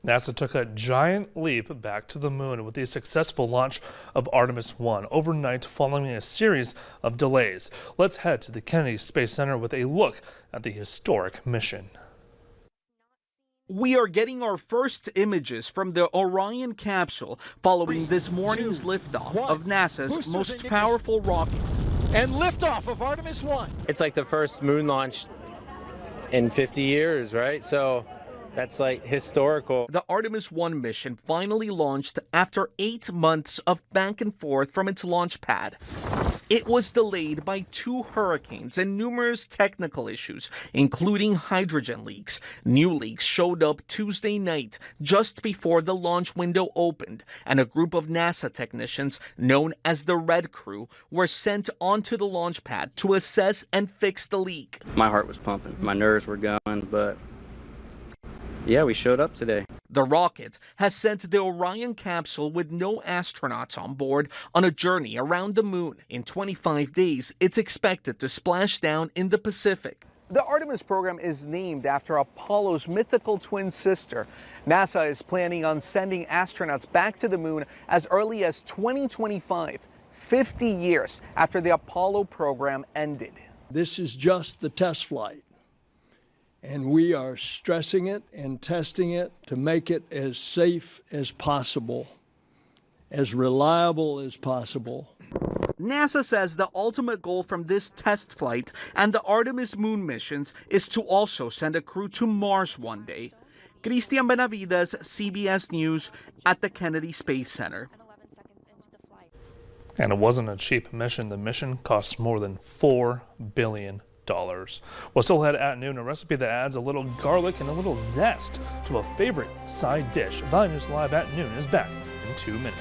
NASA took a giant leap back to the moon with the successful launch of Artemis 1 overnight following a series of delays. Let's head to the Kennedy Space Center with a look at the historic mission. We are getting our first images from the Orion capsule following this morning's liftoff of NASA's most powerful rocket. And liftoff of Artemis 1. It's like the first moon launch in 50 years, right? So that's like historical. The Artemis 1 mission finally launched after 8 months of back and forth from its launch pad. It was delayed by 2 hurricanes and numerous technical issues, including hydrogen leaks. New leaks showed up Tuesday night, just before the launch window opened, and a group of NASA technicians, known as the Red Crew, were sent onto the launch pad to assess and fix the leak. My heart was pumping, my nerves were going, but yeah, we showed up today. The rocket has sent the Orion capsule with no astronauts on board on a journey around the moon. In 25 days, it's expected to splash down in the Pacific. The Artemis program is named after Apollo's mythical twin sister. NASA is planning on sending astronauts back to the moon as early as 2025, 50 years after the Apollo program ended. This is just the test flight. And we are stressing it and testing it to make it as safe as possible, as reliable as possible. NASA says the ultimate goal from this test flight and the Artemis moon missions is to also send a crew to Mars one day. Christian Benavides, CBS News, at the Kennedy Space Center. And it wasn't a cheap mission. The mission cost more than $4 billion. We'll still head at noon, a recipe that adds a little garlic and a little zest to a favorite side dish. Valley News Live at noon is back in 2 minutes.